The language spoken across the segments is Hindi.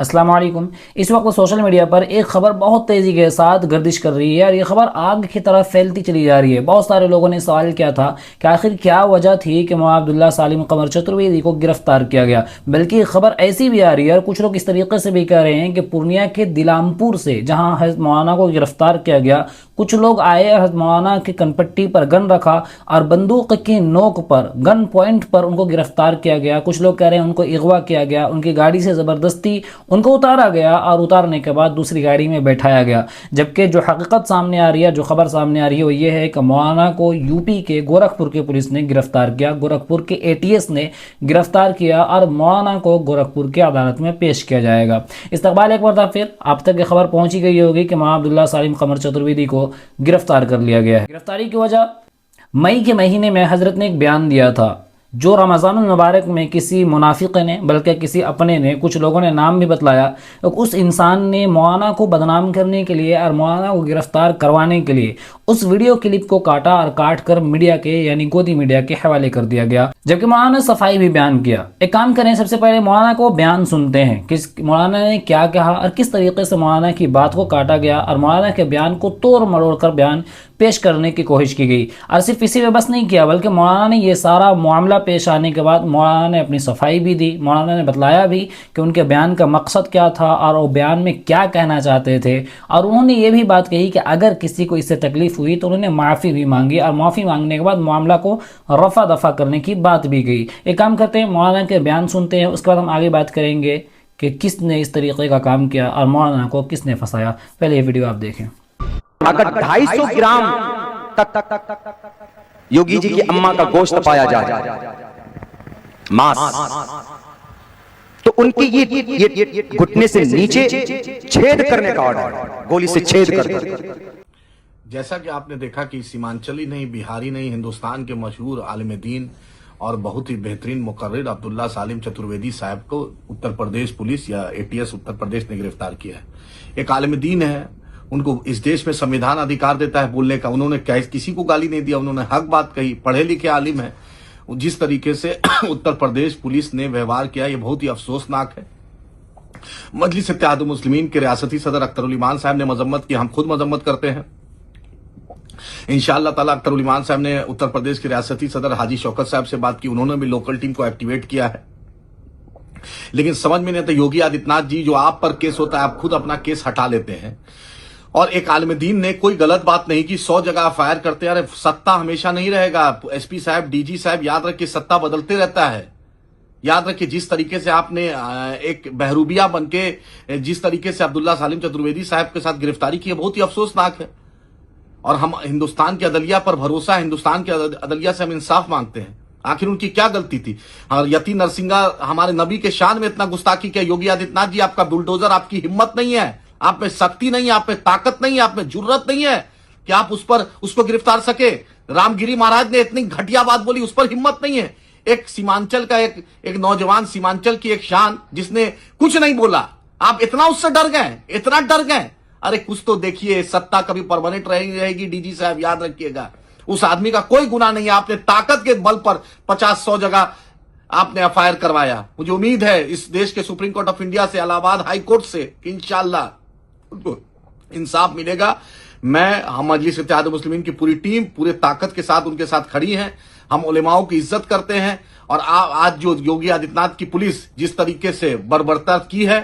अस्सलाम वालेकुम। इस वक्त सोशल मीडिया पर एक खबर बहुत तेज़ी के साथ गर्दिश कर रही है और ये खबर आग की तरह फैलती चली जा रही है। बहुत सारे लोगों ने सवाल किया था कि आखिर क्या वजह थी कि मौलाना अब्दुल्ला सालिम कमर चतुर्वेदी को गिरफ्तार किया गया। बल्कि खबर ऐसी भी आ रही है और कुछ लोग इस तरीके से भी कह रहे हैं कि पूर्णिया के दिलामपुर से जहाँ हज़रत मौलाना को गिरफ्तार किया गया, कुछ लोग आए, हज़रत मौलाना की कनपट्टी पर गन रखा और बंदूक की नोक पर, गन पॉइंट पर उनको गिरफ्तार किया गया। कुछ लोग कह रहे हैं उनको अगवा किया गया, उनकी गाड़ी से ज़बरदस्ती उनको उतारा गया और उतारने के बाद दूसरी गाड़ी में बैठाया गया। जबकि जो हकीकत सामने आ रही है, जो खबर सामने आ रही है वो ये है कि मौलाना को यूपी के गोरखपुर के पुलिस ने गिरफ्तार किया, गोरखपुर के एटीएस ने गिरफ्तार किया और मौलाना को गोरखपुर की अदालत में पेश किया जाएगा। इस्तकबाल एक बार फिर आप तक ये खबर पहुंची गई होगी कि मौलाना अब्दुल्ला सालिम कमर चतुर्वेदी को गिरफ्तार कर लिया गया है। गिरफ्तारी की वजह, मई के महीने में हजरत ने एक बयान दिया था जो रमज़ानुल मुबारक में किसी मुनाफिक ने, बल्कि किसी अपने ने, कुछ लोगों ने नाम भी बतलाया, तो उस इंसान ने मौलाना को बदनाम करने के लिए और मौलाना को गिरफ्तार करवाने के लिए उस वीडियो क्लिप को काटा और काट कर मीडिया के यानी गोदी मीडिया के हवाले कर दिया गया। जबकि मौलाना ने सफाई भी बयान किया। एक काम करें, सबसे पहले मौलाना को बयान सुनते हैं, किस मौलाना ने क्या कहा और किस तरीके से मौलाना की बात को काटा गया और मौलाना के बयान को तोड़ मरोड़ कर बयान पेश करने की कोशिश की गई। और सिर्फ इसी में बस नहीं किया, बल्कि मौलाना ने ये सारा मामला पेश आने के बाद मौलाना ने अपनी सफाई भी दी। मौलाना ने बतलाया भी कि उनके बयान का मकसद क्या था और वो बयान में क्या कहना चाहते थे। और उन्होंने ये भी बात कही कि अगर किसी को इससे तकलीफ हुई तो उन्होंने माफ़ी भी मांगी और माफ़ी मांगने के बाद मामला को रफा दफा करने की बात भी कही। एक काम करते हैं, मौलाना के बयान सुनते हैं, उसके बाद हम आगे बात करेंगे कि किसने इस तरीके का काम किया और मौलाना को किसने फंसाया। पहले ये वीडियो आप देखें। अगर 250 ग्राम तक योगी जी की अम्मा का गोश्त पाया जाए, मांस, तो उनकी ये घुटने से नीचे छेद करने का ऑर्डर, गोली से छेद कर। जैसा कि आपने देखा कि सीमांचली नहीं, बिहारी नहीं, हिंदुस्तान के मशहूर आलिम दीन और बहुत ही बेहतरीन मुकर्रिर अब्दुल्ला सालिम चतुर्वेदी साहब को उत्तर प्रदेश पुलिस या एटीएस उत्तर प्रदेश ने गिरफ्तार किया है। एक आलिम दीन है, उनको इस देश में संविधान अधिकार देता है बोलने का। उन्होंने किसी को गाली नहीं दिया, उन्होंने हक बात कही, पढ़े लिखे आलिम है। जिस तरीके से उत्तर प्रदेश पुलिस ने व्यवहार किया, ये बहुत ही अफसोसनाक है। मजलिस इत्तेहादुल मुस्लिमीन के रियासती सदर अख्तरुल ईमान साहब ने मजम्मत की, हम खुद मजम्मत करते हैं। इंशाअल्लाह ताला अख्तरुल ईमान साहब ने उत्तर प्रदेश के रियासती सदर हाजी शौकत साहब से बात की, उन्होंने भी लोकल टीम को एक्टिवेट किया है। लेकिन समझ में नहीं आता, योगी आदित्यनाथ जी, जो आप पर केस होता है आप खुद अपना केस हटा लेते हैं। और एक आलिम दीन ने कोई गलत बात नहीं की, 100 जगह फायर करते हैं। अरे सत्ता हमेशा नहीं रहेगा, एसपी साहब, डीजी साहब, याद रखिए सत्ता बदलते रहता है। याद रखिए, जिस तरीके से आपने एक बहरूबिया बनके जिस तरीके से अब्दुल्ला सालिम चतुर्वेदी साहब के साथ गिरफ्तारी की है, बहुत ही अफसोसनाक है। और हम हिंदुस्तान के अदलिया पर भरोसा है, हिंदुस्तान के अदलिया से हम इंसाफ मांगते हैं। आखिर उनकी क्या गलती थी? और यती नरसिंगा हमारे नबी के शान में इतना गुस्ताखी किया। योगी आदित्यनाथ जी, आपका बुलडोजर, आपकी हिम्मत नहीं है, आप में शक्ति नहीं है, आप में ताकत नहीं है, आप में जुर्रत नहीं है कि आप उसको गिरफ्तार सके। रामगिरी महाराज ने इतनी घटिया बात बोली, उस पर हिम्मत नहीं है। एक सीमांचल का एक नौजवान, सीमांचल की एक शान, जिसने कुछ नहीं बोला, आप इतना उससे डर गए, इतना डर गए। अरे कुछ तो देखिए, सत्ता कभी परमानेंट रहेगी डीजी साहब, याद रखिएगा। उस आदमी का कोई गुनाह नहीं है, आपने ताकत के बल पर 50-100 जगह आपने एफआईआर करवाया। मुझे उम्मीद है इस देश के सुप्रीम कोर्ट ऑफ इंडिया से, इलाहाबाद हाई कोर्ट से इंशाअल्लाह उनको इंसाफ मिलेगा। हम मजलिस इत्तेहादुल मुस्लिमीन की पूरी टीम पूरे ताकत के साथ उनके साथ खड़ी है। हम उलेमाओं की इज्जत करते हैं। और आज जो योगी आदित्यनाथ की पुलिस जिस तरीके से बर्बरता की है,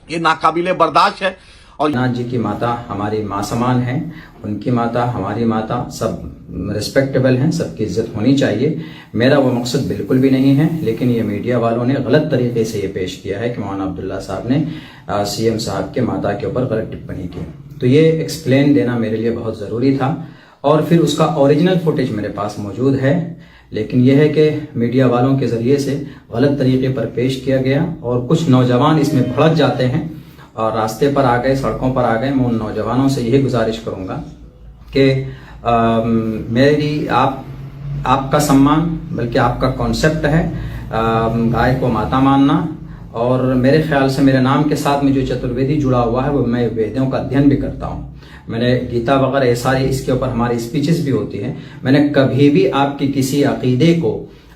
ये नाकाबिले बर्दाश्त है। और नाथ जी की माता हमारी माँ समान है, उनकी माता हमारी माता, सब रिस्पेक्टेबल हैं, सबकी इज्जत होनी चाहिए। मेरा वो मकसद बिल्कुल भी नहीं है, लेकिन ये मीडिया वालों ने गलत तरीके से ये पेश किया है कि मौलाना अब्दुल्ला साहब ने सीएम साहब के माता के ऊपर गलत टिप्पणी की। तो ये एक्सप्लेन देना मेरे लिए बहुत ज़रूरी था। और फिर उसका ओरिजिनल फुटेज मेरे पास मौजूद है, लेकिन यह है कि मीडिया वालों के ज़रिए से गलत तरीके पर पेश किया गया और कुछ नौजवान इसमें भड़क जाते हैं और रास्ते पर आ गए, सड़कों पर आ गए। मैं उन नौजवानों से यही गुजारिश करूंगा कि मेरी आपका सम्मान, बल्कि आपका कॉन्सेप्ट है गाय को माता मानना। और मेरे ख्याल से मेरे नाम के साथ में जो चतुर्वेदी जुड़ा हुआ है, वो मैं वेदों का अध्ययन भी करता हूँ। मैंने गीता वगैरह ये सारी, इसके ऊपर हमारी स्पीचेस भी होती हैं। मैंने कभी भी आपकी किसी अकीदे को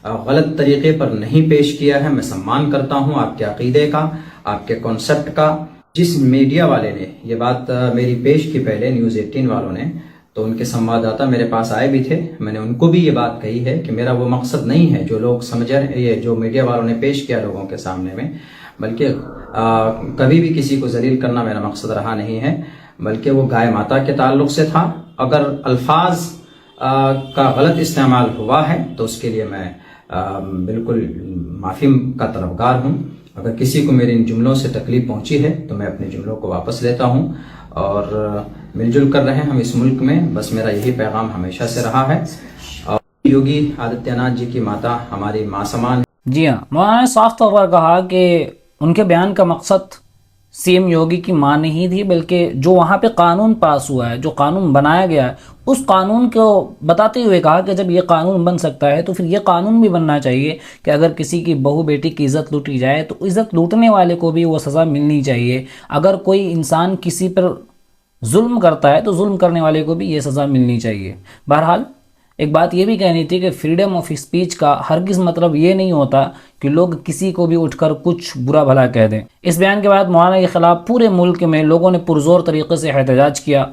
गलत तरीके पर नहीं पेश किया है। मैं सम्मान करता हूँ आपके अकीदे का आपके कॉन्सेप्ट का। जिस मीडिया वाले ने ये बात मेरी पेश की पहले, न्यूज़ 18 वालों ने, तो उनके संवाददाता मेरे पास आए भी थे। मैंने उनको भी ये बात कही है कि मेरा वो मकसद नहीं है जो लोग समझ रहे, ये जो मीडिया वालों ने पेश किया लोगों के सामने में, बल्कि कभी भी किसी को जलील करना मेरा मकसद रहा नहीं है, बल्कि वो गाय माता के ताल्लुक से था। अगर अल्फाज का गलत इस्तेमाल हुआ है तो उसके लिए मैं बिल्कुल माफ़ी का तलबगार हूँ। अगर किसी को मेरे इन जुमलों से तकलीफ पहुंची है तो मैं अपने जुमलों को वापस लेता हूं और मिलजुल कर रहे हैं हम इस मुल्क में। बस मेरा यही पैगाम हमेशा से रहा है। और योगी आदित्यनाथ जी की माता हमारी माँ समान है। जी हाँ, मौलाना ने साफ तौर पर कहा कि उनके बयान का मकसद सीएम योगी की मां नहीं थी, बल्कि जो वहाँ पे कानून पास हुआ है, जो कानून बनाया गया है, उस कानून को बताते हुए कहा कि जब ये कानून बन सकता है तो फिर ये कानून भी बनना चाहिए कि अगर किसी की बहू बेटी की इज़्ज़त लूटी जाए तो इज़्ज़त लूटने वाले को भी वो सज़ा मिलनी चाहिए। अगर कोई इंसान किसी पर जुल्म करता है तो जुल्म करने वाले को भी ये सज़ा मिलनी चाहिए। बहरहाल एक बात ये भी कहनी थी कि फ्रीडम ऑफ स्पीच का हरगिज़ मतलब ये नहीं होता कि लोग किसी को भी उठकर कुछ बुरा भला कह दें। इस बयान के बाद मौलाना के ख़िलाफ़ पूरे मुल्क में लोगों ने पुरजोर तरीके से एहतजाज किया।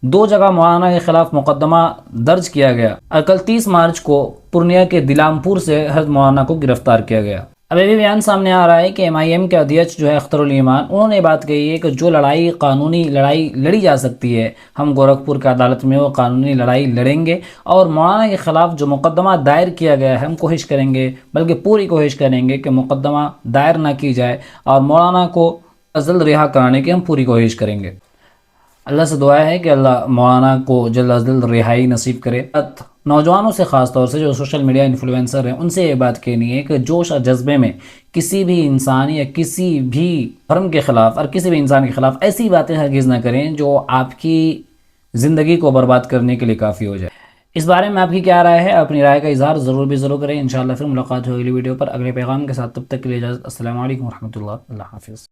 2 जगह मौलाना के ख़िलाफ़ मुकदमा दर्ज किया गया और कल 30 मार्च को पूर्णिया के दिलामपुर से हज़रत मौलाना को गिरफ्तार किया गया। अब ये भी बयान सामने आ रहा है कि MIM के अध्यक्ष जो है अख्तरुल ईमान, उन्होंने बात कही है कि जो लड़ाई कानूनी लड़ाई लड़ी जा सकती है, हम गोरखपुर की अदालत में वो कानूनी लड़ाई लड़ेंगे और मौलाना के ख़िलाफ़ जो मुकदमा दायर किया गया है हम कोशिश करेंगे, बल्कि पूरी कोशिश करेंगे कि मुकदमा दायर ना की जाए और मौलाना को जल्द रिहा कराने की हम पूरी कोशिश करेंगे। अल्लाह से दुआ है कि अल्लाह मौलाना को जल्द अज जल्द रिहाई नसीब करे। नौजवानों से ख़ास तौर से जो सोशल मीडिया इन्फ्लुएंसर हैं उनसे ये बात कहनी है कि जोश और जज्बे में किसी भी इंसान या किसी भी धर्म के ख़िलाफ़ और किसी भी इंसान के ख़िलाफ़ ऐसी बातें हरगिज़ ना करें जो आपकी ज़िंदगी को बर्बाद करने के लिए काफ़ी हो जाए। इस बारे में आपकी क्या राय है? अपनी राय का इजहार ज़रूर करें। इंशाअल्लाह फिर मुलाकात होगी वीडियो पर अगले पैगाम के साथ। तब तक के लिए इजाज़त। अस्सलामु अलैकुम रहमतुल्लाह। अल्लाह हाफ़िज़।